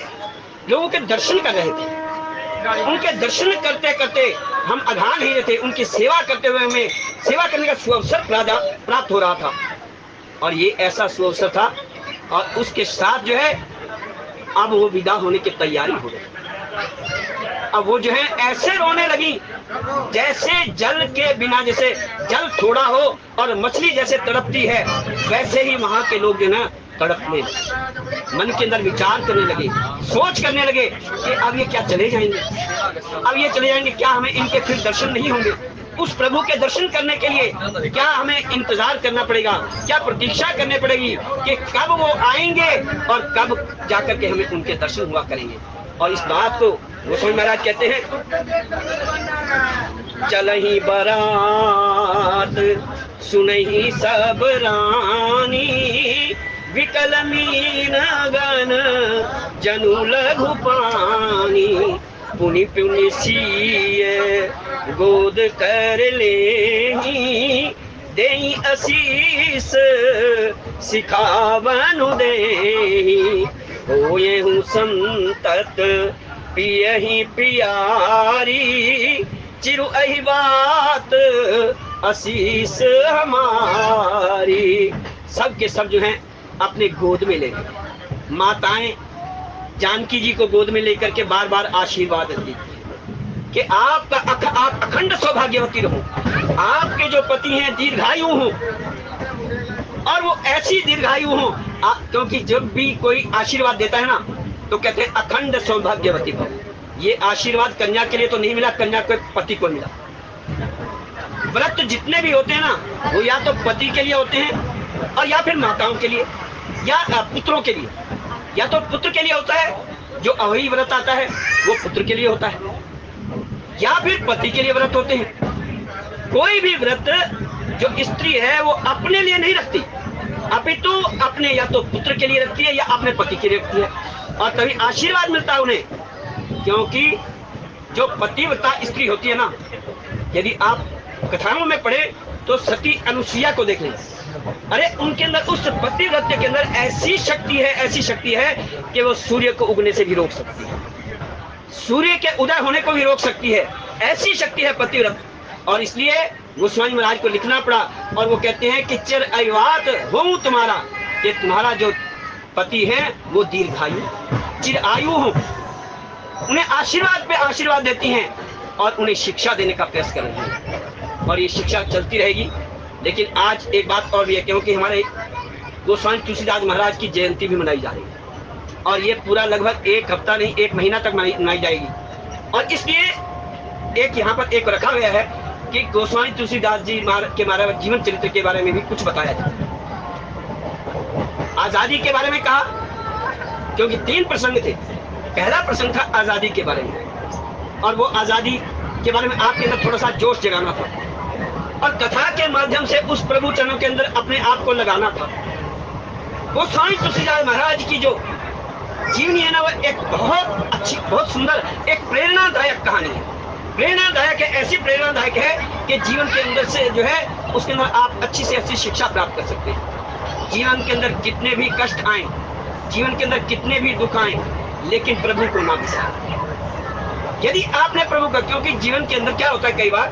[SPEAKER 1] लोगों के दर्शन कर रहे थे। उनके दर्शन करते करते हम अघा नहीं रहे थे, उनकी सेवा करते हुए हमें सेवा करने का सुअवसर प्राप्त हो रहा था। और ये ऐसा सुअवसर था, और उसके साथ जो है अब वो विदा होने की तैयारी हो रही। अब वो जो है ऐसे रोने लगी जैसे जल के बिना, जैसे जल थोड़ा हो और मछली जैसे तड़पती है, वैसे ही वहां के लोग जो ना तड़पने, मन के अंदर विचार करने लगे, सोच करने लगे कि अब ये क्या चले जाएंगे, अब ये चले जाएंगे, क्या हमें इनके फिर दर्शन नहीं होंगे? उस प्रभु के दर्शन करने के लिए क्या हमें इंतजार करना पड़ेगा, क्या प्रतीक्षा करनी पड़ेगी कि कब वो आएंगे और कब जाकर के हमें उनके दर्शन हुआ करेंगे? और इस बात को गोस्वामी महाराज कहते हैं, चलही बरात सुनही सब रानी, विकल मीन गन जनु लघु पानी, पुनि पुनि सीय गोद कर लेही, देई असीस सिखावनु दे, होए हूँ संतत पियहि प्यारी, चिरु अहि बात असीस हमारी। सब के सब जो हैं अपने गोद में ले गए। माताएं जानकी जी को गोद में लेकर के बार बार आशीर्वाद देती कि आप अखंड सौभाग्यवती रहो, आपके जो पति हैं दीर्घायु हो, और वो ऐसी दीर्घायु हो, क्योंकि जब भी कोई आशीर्वाद देता है ना तो कहते हैं अखंड सौभाग्यवती भव। ये आशीर्वाद कन्या के लिए तो नहीं मिला, कन्या के पति को मिला। व्रत जितने भी होते हैं ना वो या तो पति के लिए होते हैं और या फिर माताओं के लिए या पुत्रों के लिए। या तो पुत्र के लिए होता है, जो अवही व्रत आता है वो पुत्र के लिए होता है, या फिर पति के लिए व्रत होते हैं। कोई भी व्रत जो स्त्री है वो अपने लिए नहीं रखती, अपितु अपने या तो पुत्र के लिए रखती है या अपने पति के लिए रखती है, और तभी आशीर्वाद मिलता है उन्हें। क्योंकि जो पतिव्रता स्त्री होती है ना, यदि आप कथाओं में पढ़े तो सती अनुसुईया को देख लें। अरे उनके अंदर, उस पतिव्रत के अंदर ऐसी शक्ति है, ऐसी शक्ति है कि वो सूर्य को उगने से भी रोक सकती है, सूर्य के उदय होने को भी रोक सकती है। ऐसी शक्ति है पतिव्रत। और इसलिए गोस्वामी महाराज को लिखना पड़ा, और वो कहते हैं कि चिर अयवात हो तुम्हारा, कि तुम्हारा जो पति है वो दीर्घायु चिर आयु हो। उन्हें आशीर्वाद पे आशीर्वाद देती हैं और उन्हें शिक्षा देने का प्रयास कर रही हैं, और ये शिक्षा चलती रहेगी। लेकिन आज एक बात और भी है, क्योंकि हमारे गोस्वामी तुलसीदास महाराज की जयंती भी मनाई जा रही है, और ये पूरा लगभग एक हफ्ता नहीं, एक महीना तक मनाई जाएगी। और इसलिए एक यहाँ पर एक रखा गया है कि गोस्वामी तुलसीदास जी के महाराज जीवन चरित्र के बारे में भी कुछ बताया जाए। आजादी के बारे में कहा, क्योंकि 3 प्रसंग थे। पहला प्रसंग था आजादी के बारे में, और वो आजादी के बारे में आपके अंदर थोड़ा सा जोश जगाना था, और कथा के माध्यम से उस प्रभु चरणों के अंदर अपने आप को लगाना था। गोस्वामी तुलसीदास महाराज की जो जीवनी है ना, वो एक बहुत अच्छी, बहुत सुंदर, एक प्रेरणादायक कहानी है। प्रेरणादायक है, ऐसी प्रेरणादायक है कि जीवन के अंदर से जो है उसके अंदर आप अच्छी से अच्छी शिक्षा प्राप्त कर सकते हैं। जीवन के अंदर कितने भी कष्ट आए, जीवन के अंदर कितने भी दुख आए, लेकिन प्रभु को ना बिसारें। यदि आपने प्रभु का, क्योंकि जीवन के अंदर क्या होता है, कई बार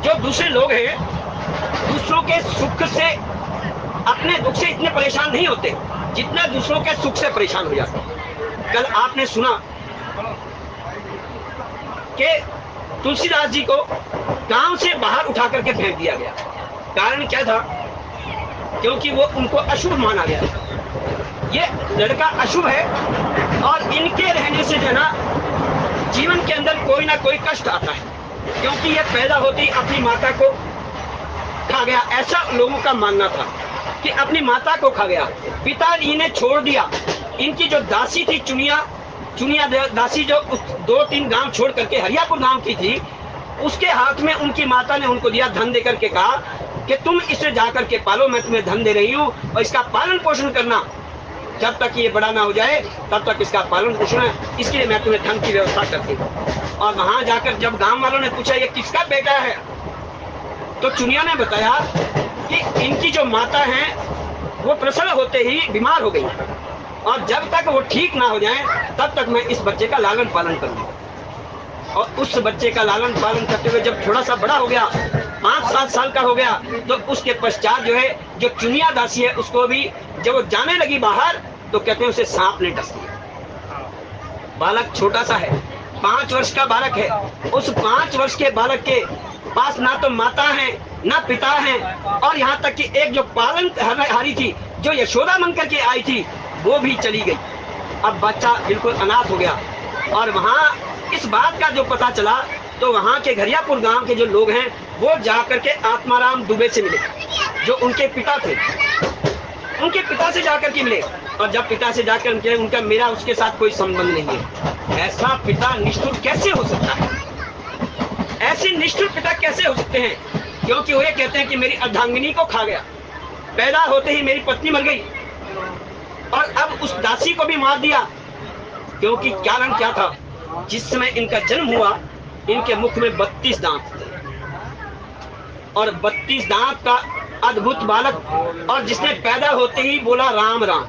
[SPEAKER 1] जो दूसरे लोग हैं दूसरों के सुख से, अपने दुख से इतने परेशान नहीं होते जितना दूसरों के सुख से परेशान हो जाते। कल आपने सुना कि तुलसीदास जी को गांव से बाहर उठा करके फेंक दिया गया। कारण क्या था? क्योंकि वो उनको अशुभ माना गया। ये लड़का अशुभ है, और इनके रहने से जो है ना जीवन के अंदर कोई ना कोई कष्ट आता है, क्योंकि ये पैदा होते ही अपनी माता को खा गया। ऐसा लोगों का मानना था कि अपनी माता को खा गया, पिताजी ने छोड़ दिया। इनकी जो दासी थी चुनिया दासी, जो 2-3 गांव छोड़ करके हरियापुर गांव की थी, उसके हाथ में उनकी माता ने उनको दिया, धन देकर के कहा कि तुम इसे जाकर के पालो, मैं तुम्हें धन दे रही हूँ और इसका पालन पोषण करना, जब तक ये बड़ा ना हो जाए तब तक इसका पालन पोषण है, इसके लिए मैं तुम्हें धन की व्यवस्था करती हूँ। और वहां जाकर जब गांव वालों ने पूछा ये किसका बेटा है, तो चुनिया ने बताया कि इनकी जो माता है वो प्रसव होते ही बीमार हो गई, और जब तक वो ठीक ना हो जाए तब तक मैं इस बच्चे का लालन पालन करूंगा। और उस बच्चे का लालन पालन करते हुए जब थोड़ा सा बड़ा हो गया, 5-7 साल का हो गया, तो उसके पश्चात जो है जो चुनिया दासी है उसको भी जब वो जाने लगी बाहर, तो कहते हैं उसे सांप ने डस लिया। बालक छोटा सा है, 5 वर्ष का बालक है। उस 5 वर्ष के बालक के पास ना तो माता है ना पिता है, और यहाँ तक कि एक जो पालन हारी थी, जो यशोदा मन करके आई थी, वो भी चली गई। अब बच्चा बिल्कुल अनाथ हो गया। और वहाँ इस बात का जो पता चला, तो वहाँ के घरियापुर गांव के जो लोग हैं वो जाकर के आत्माराम दुबे से मिले, जो उनके पिता थे। उनके पिता से जाकर के मिले, और जब पिता से जाकर मिले, उनका मेरा उसके साथ कोई संबंध नहीं है। ऐसा पिता निष्ठुर कैसे हो सकता है? ऐसे निष्ठुर पिता कैसे हो सकते हैं? क्योंकि वो ये कहते हैं कि मेरी अर्धांगिनी को खा गया, पैदा होते ही मेरी पत्नी मर गई, और अब उस दासी को भी मार दिया। क्योंकि कारण क्या था? जिस समय इनका जन्म हुआ, इनके मुख में 32 दांत थे। और 32 दांत का अद्भुत बालक, और जिसने पैदा होते ही बोला राम राम,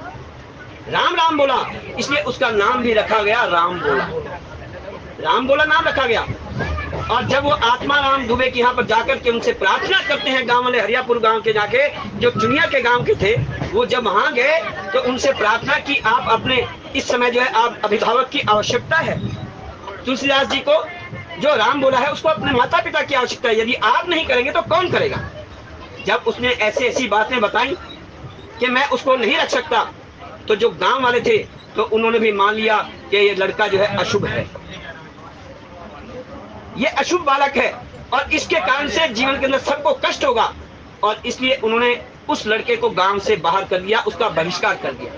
[SPEAKER 1] राम राम बोला, इसलिए उसका नाम भी रखा गया राम बोला। राम बोला नाम रखा गया। और जब वो आत्मा राम दुबे के यहाँ पर जाकर के उनसे प्रार्थना करते हैं, गांव वाले हरियापुर गांव के जाके, जो चुनिया के गांव के थे, वो जब वहां गए तो उनसे प्रार्थना की, आप अपने इस समय जो है आप अभिभावक की आवश्यकता है। तुलसीदास जी को जो राम बोला है उसको अपने माता पिता की आवश्यकता है, यदि आप नहीं करेंगे तो कौन करेगा। जब उसने ऐसी ऐसी बातें बताई कि मैं उसको नहीं रख सकता, तो जो गांव वाले थे तो उन्होंने भी मान लिया कि ये लड़का जो है अशुभ है, ये अशुभ बालक है और इसके कारण से जीवन के अंदर सबको कष्ट होगा, और इसलिए उन्होंने उस लड़के को गांव से बाहर कर दिया, उसका बहिष्कार कर दिया।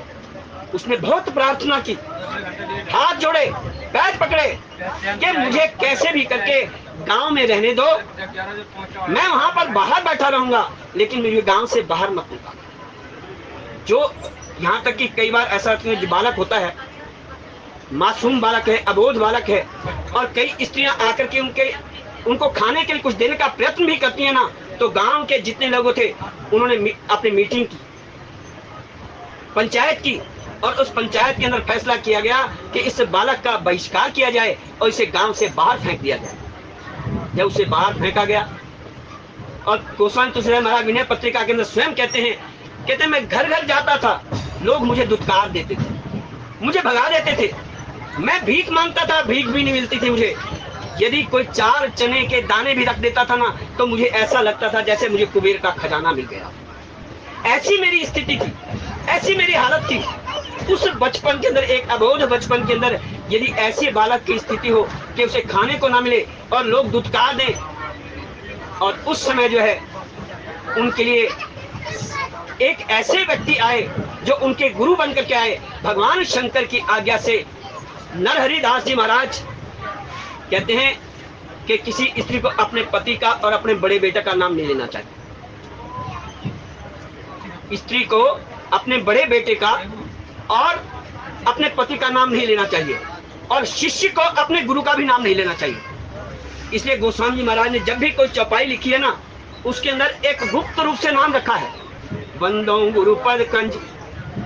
[SPEAKER 1] उसने बहुत प्रार्थना की, हाथ जोड़े, पैर पकड़े कि मुझे कैसे भी करके गांव में रहने दो, मैं वहां पर बाहर बैठा रहूंगा, लेकिन मुझे गांव से बाहर मत निकालो। जो यहाँ तक कि कई बार ऐसा जो बालक होता है, मासूम बालक है, अबोध बालक है, और कई स्त्रियां आकर के उनको खाने के लिए कुछ देने का प्रयत्न भी करती है ना, तो गांव के जितने लोग थे उन्होंने अपनी मीटिंग की, पंचायत की, और उस पंचायत के अंदर फैसला किया गया कि इस बालक का बहिष्कार किया जाए और इसे गांव से बाहर फेंक दिया जाए। जब उसे बाहर फेंका गया, और गोस्वामी तुलसीदास महाराज विनय पत्रिका के अंदर स्वयं कहते हैं मैं घर घर जाता था, लोग मुझे दुत्कार देते थे, मुझे भगा देते थे, मैं भीख मांगता था, भीख भी नहीं मिलती थी मुझे। यदि कोई 4 चने के दाने भी रख देता था ना, तो मुझे ऐसा लगता था जैसे मुझे कुबेर का खजाना मिल गया। ऐसी मेरी स्थिति थी, ऐसी मेरी हालत थी। उस बचपन के अंदर, एक अबोध बचपन के अंदर, यदि ऐसे बालक की स्थिति हो कि उसे खाने को ना मिले और लोग दुत्कार दें, और उस समय जो है उनके लिए एक ऐसे व्यक्ति आए जो उनके गुरु बनकर के आए, भगवान शंकर की आज्ञा से। नरहरि दास जी महाराज कहते हैं कि किसी स्त्री को अपने पति का और अपने बड़े बेटे का नाम नहीं लेना चाहिए, स्त्री को अपने बड़े बेटे का और अपने पति का नाम नहीं लेना चाहिए, और शिष्य को अपने गुरु का भी नाम नहीं लेना चाहिए। इसलिए गोस्वामी जी महाराज ने जब भी कोई चौपाई लिखी है ना, उसके अंदर एक गुप्त रूप से नाम रखा है, वंदो गुरु पद कंज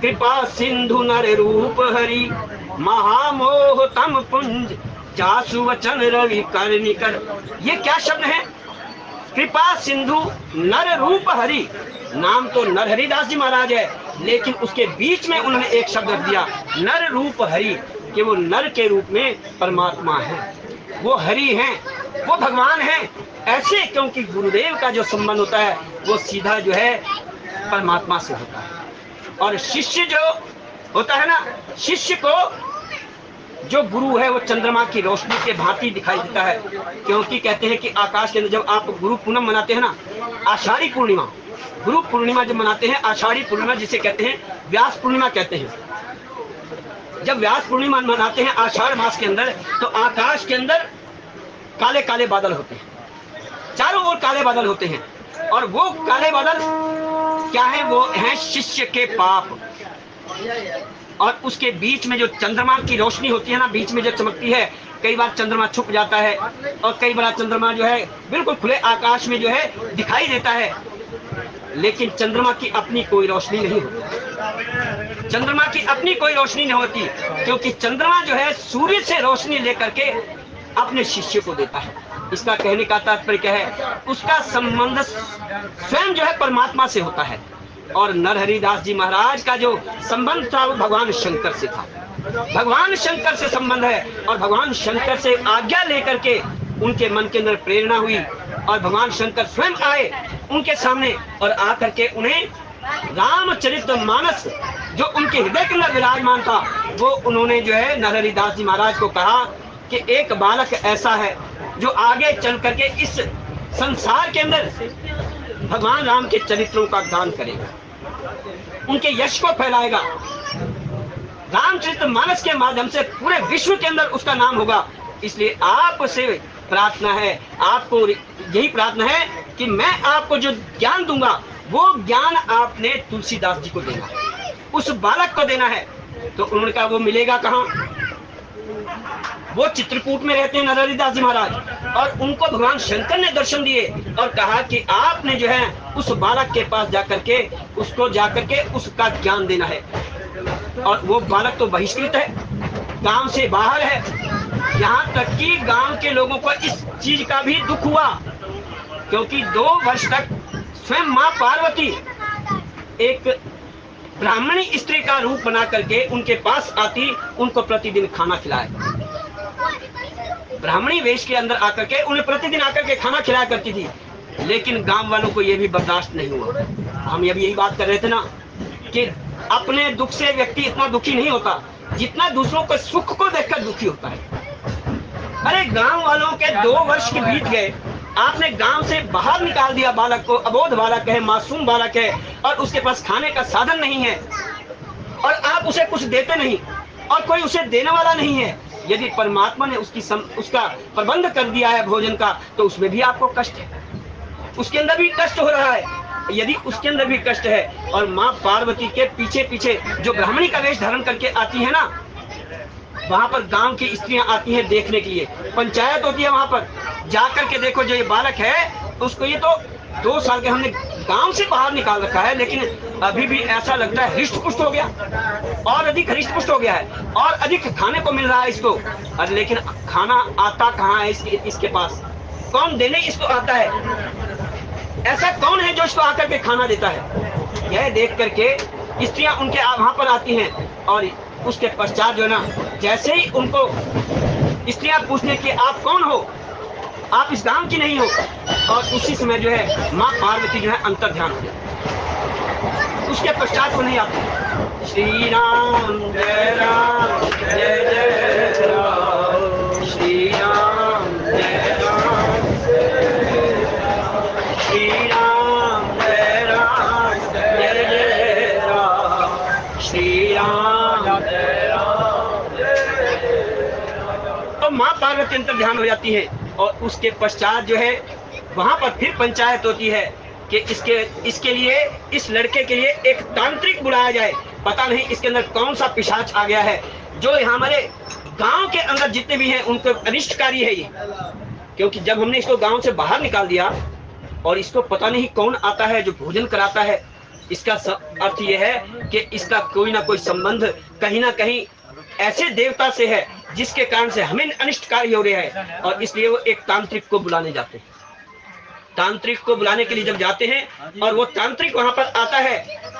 [SPEAKER 1] कृपा सिंधु नर रूप हरि, महामोह तम पुंज जासु वचन रवि कर निकर। ये क्या शब्द है? कृपा सिंधु नर रूप हरि। नाम तो नरहरि दास जी महाराज है, लेकिन उसके बीच में उन्होंने एक शब्द रख दिया, नर रूप हरि, कि वो नर के रूप में परमात्मा है, वो हरि हैं, वो भगवान हैं। ऐसे क्योंकि गुरुदेव का जो संबंध होता है वो सीधा जो है परमात्मा से होता है। और शिष्य जो होता है ना, शिष्य को जो गुरु है वो चंद्रमा की रोशनी के भांति दिखाई देता है, क्योंकि कहते हैं कि आकाश के अंदर जब आप गुरु पूर्णिमा मनाते हैं ना, आषाढ़ी पूर्णिमा, गुरु पूर्णिमा जब मनाते हैं, आषाढ़ी पूर्णिमा जिसे कहते हैं व्यास पूर्णिमा कहते हैं, जब व्यास पूर्णिमा मनाते हैं आषाढ़ मास के अंदर, तो आकाश के अंदर काले काले बादल होते हैं, चारों ओर काले बादल होते हैं, और वो काले बादल क्या है? वो हैं शिष्य के पाप। और उसके बीच में जो चंद्रमा की रोशनी होती है ना, बीच में जो चमकती है, कई बार चंद्रमा छुप जाता है और कई बार चंद्रमा जो है बिल्कुल खुले आकाश में जो है दिखाई देता है, लेकिन चंद्रमा की अपनी कोई रोशनी नहीं होती, चंद्रमा की अपनी कोई रोशनी नहीं होती, क्योंकि चंद्रमा जो है सूर्य से रोशनी लेकर के अपने शिष्य को देता है। इसका कहने का तात्पर्य क्या है? उसका संबंध स्वयं जो है परमात्मा से होता है, और नरहरि दास जी महाराज का जो संबंध था वो भगवान शंकर से था, भगवान शंकर से संबंध है, और भगवान शंकर से आज्ञा लेकर के उनके मन के अंदर प्रेरणा हुई, और भगवान शंकर स्वयं आए उनके सामने, और आकर के उन्हें रामचरितमानस जो उनके हृदय के अंदर विराजमान था, वो उन्होंने जो है नरहरि दास जी महाराज को कहा कि एक बालक ऐसा है जो आगे चल करके इस संसार के अंदर भगवान राम के चरित्रों का गान करेगा, उनके यश को फैलाएगा, रामचरितमानस के माध्यम से पूरे विश्व के अंदर उसका नाम होगा। इसलिए आपसे प्रार्थना है, आपको यही प्रार्थना है कि मैं आपको जो ज्ञान दूंगा वो ज्ञान आपने तुलसीदास जी को देना है, उस बालक को देना है। तो उन्होंने कहा वो मिलेगा कहाँ? वो चित्रकूट में रहते हैं नरहरिदास जी महाराज, और उनको भगवान शंकर ने दर्शन दिए और कहा कि आपने जो है उस बालक के पास जाकर के उसका ज्ञान देना है। और वो बालक तो बहिष्कृत है, गांव से बाहर है। यहाँ तक कि गांव के लोगों को इस चीज का भी दुख हुआ, क्योंकि 2 वर्ष तक स्वयं माँ पार्वती एक ब्राह्मणी स्त्री का रूप बना करके उनके पास आती, उनको प्रतिदिन खाना खिलाए। ब्राह्मणी वेश के अंदर आकर के उन्हें प्रतिदिन आकर के खाना खिलाया करती थी। लेकिन गांव वालों को यह भी बर्दाश्त नहीं हुआ। हम यही बात कर रहे थे ना कि अपने दुख से व्यक्ति इतना दुखी नहीं होता जितना दूसरों के सुख को देखकर दुखी होता है। अरे गांव वालों के 2 वर्ष के बीत गए, आपने गांव से बाहर निकाल दिया बालक को, अबोध बालक है, मासूम बालक है, और उसके पास खाने का साधन नहीं है, और आप उसे कुछ देते नहीं, और कोई उसे देने वाला नहीं है। यदि परमात्मा ने उसका प्रबंध कर दिया है भोजन का, तो उसमें भी आपको कष्ट है, उसके अंदर भी कष्ट हो रहा है। यदि उसके अंदर भी कष्ट है, और माँ पार्वती के पीछे पीछे जो ब्राह्मणी का वेश धारण करके आती है ना, वहां पर गांव की स्त्रियां आती हैं देखने के लिए, पंचायत होती है वहां पर, जाकर के देखो जो ये बालक है उसको, ये तो 2 साल के हमने गांव से बाहर निकाल रखा है, लेकिन अभी भी ऐसा लगता है हृष्ट पुष्ट हो गया, और अधिक हृष्ट पुष्ट हो गया है, और अधिक खाने को मिल रहा है इसको। और लेकिन खाना आता कहाँ है इसके पास? कौन देने इसको आता है? ऐसा कौन है जो इसको आकर के खाना देता है? यह देख करके स्त्रियां उनके वहां पर आती हैं, और उसके पश्चात जो है ना, जैसे ही उनको स्त्रियां पूछने की आप कौन हो, आप इस गांव की नहीं हो, और उसी समय जो है माँ पार्वती जो है अंतर ध्यान हो जाती। उसके पश्चात वो नहीं आती। श्री राम जय राम जय जय राम, श्री राम जय राम श्री राम जय राम जय जय राम, श्री राम जय राम। तो माँ पार्वती अंतर ध्यान हो जाती है, और उसके पश्चात जो है वहां पर फिर पंचायत होती है कि इसके लिए, इस लड़के के लिए एक तांत्रिक बुलाया जाए। पता नहीं इसके अंदर कौन सा पिशाच आ गया है, जो हमारे गांव के अंदर जितने भी हैं उनको अनिष्टकारी है ये। क्योंकि जब हमने इसको गांव से बाहर निकाल दिया, और इसको पता नहीं कौन आता है जो भोजन कराता है, इसका अर्थ यह है कि इसका कोई ना कोई संबंध कहीं ना कहीं ऐसे देवता से है जिसके कारण से हमें अनिष्टकारी हो रहा है। और इसलिए वो एक तांत्रिक को बुलाने जाते हैं। तांत्रिक को बुलाने के लिए जब जाते हैं, और वो तांत्रिक वहां पर आता है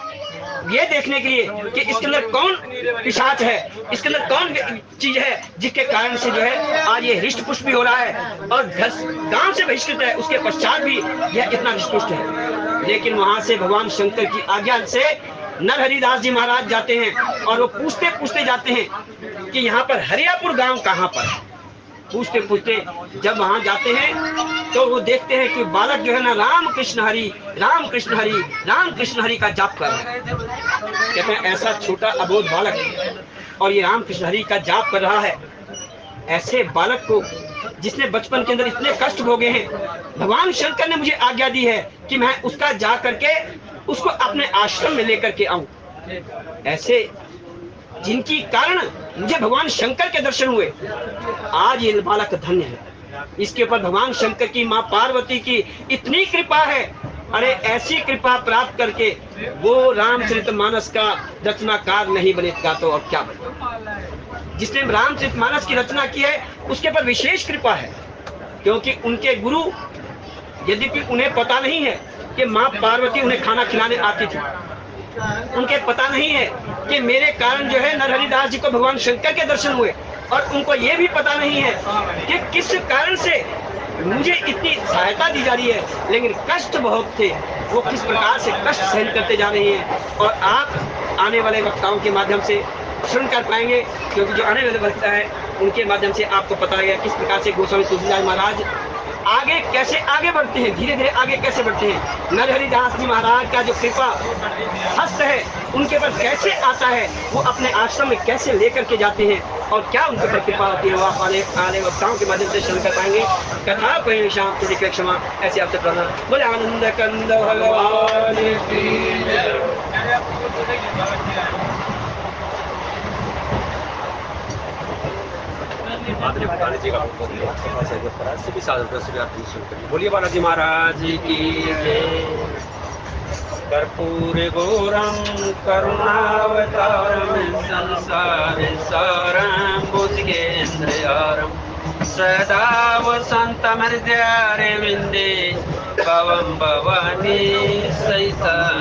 [SPEAKER 1] ये देखने के लिए कि इसके अंदर कौन पिशाच है, इसके अंदर कौन चीज है जिसके कारण से जो है आज ये हृष्ट पुष्ट भी हो रहा है, और गांव से बहिष्कृत है, उसके पश्चात भी यह इतना हृष्ट पुष्ट है। लेकिन वहां से भगवान शंकर की आज्ञा से नरहरिदास जी महाराज जाते हैं, और वो पूछते पूछते जाते हैं कि यहाँ पर हरियापुर गांव कहाँ पर है। पूछते पूछते जब वहां जाते हैं तो वो देखते हैं कि बालक जो है ना राम कृष्ण हरि राम कृष्ण हरि राम कृष्ण हरि का जाप कर रहा है। कहते हैं ऐसा छोटा अबोध बालक और ये राम कृष्ण हरि का जाप कर रहा है, ऐसे बालक को जिसने बचपन के अंदर इतने कष्ट भोगे हैं, भगवान शंकर ने मुझे आज्ञा दी है कि मैं उसका जा करके उसको अपने आश्रम में लेकर के आऊं। ऐसे जिनकी कारण मुझे भगवान शंकर के दर्शन हुए, आज ये बालक धन्य है। इसके ऊपर भगवान शंकर की माँ पार्वती की इतनी कृपा है। अरे ऐसी कृपा प्राप्त करके वो रामचरितमानस का रचनाकार नहीं बनेगा तो और क्या बने। जिसने रामचरितमानस की रचना की है उसके पर विशेष कृपा है, क्योंकि उनके गुरु, यद्यपि उन्हें पता नहीं है कि माँ पार्वती उन्हें खाना खिलाने आती थी, उनके पता नहीं है कि मेरे कारण जो है नरहरिदास जी को भगवान शंकर के दर्शन हुए, और उनको ये भी पता नहीं है कि किस कारण से मुझे इतनी सहायता दी जा रही है, लेकिन कष्ट बहुत थे, वो किस प्रकार से कष्ट सहन करते जा रहे हैं। और आप आने वाले वक्ताओं के माध्यम से सुन कर पाएंगे, क्योंकि जो आने वाले वक्ता है उनके माध्यम से आपको पता है किस प्रकार से गोस्वामी तुलसीदास महाराज आगे कैसे आगे बढ़ते हैं, धीरे धीरे आगे कैसे बढ़ते हैं। नरहरिदास जी महाराज का जो कृपा हस्त है उनके पर कैसे आता है, वो अपने आश्रम में कैसे लेकर के जाते हैं, और क्या उनके पर कृपा होती है, वो आप आने वक्ताओं के माध्यम से श्रवण कर पाएंगे। कथा प्रेम शाम तुझे क्षमा, ऐसे आपसे प्रार्थना। बोले आनंद कंद भगवान की।
[SPEAKER 2] जी का बहुत बहुत सभी साधु सभी आदमी शुरू करिए। बोलिए बालाजी महाराज की जय। कर्पूर गौरम करुणावतारम संसार सारम भुजगेन्द्रयारम सदा वसन्तमर्यारविन्दे भवं भवानी सहितं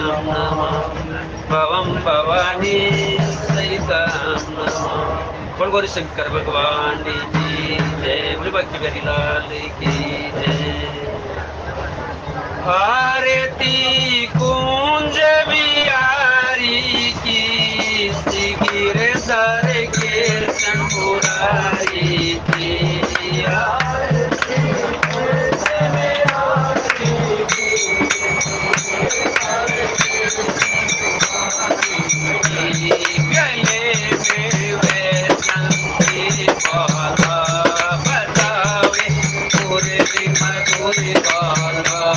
[SPEAKER 2] भवानी सहितं बोल गौरी शंकर भगवान की जय। बोल भक्ति बिहारी लाल की जय। आरती कुंज बिहारी की गिर सर के शंभुरारी की आरती कुंज बिहारी की गले में वैष्णवी बाला बतावे मुरली मधुर बाला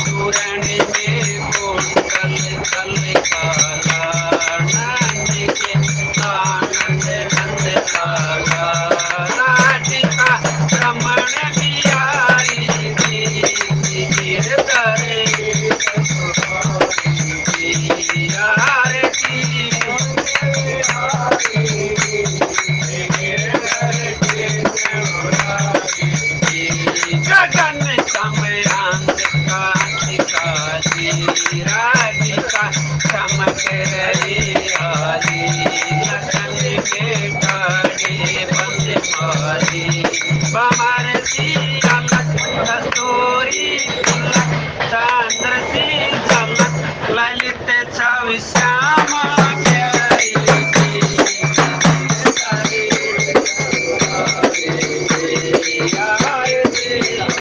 [SPEAKER 2] चूरण में कुंडल कल काला नाच के आनंद नंद काला नाटिका रमण बिहारी की गिरधरे आरती गगन समयांत कांति काली राधिका चमक रही आली लगन के काटे बंद माली बमर सी अलग कस्तूरी चंद्र सी चमक ललित छवि श्यामा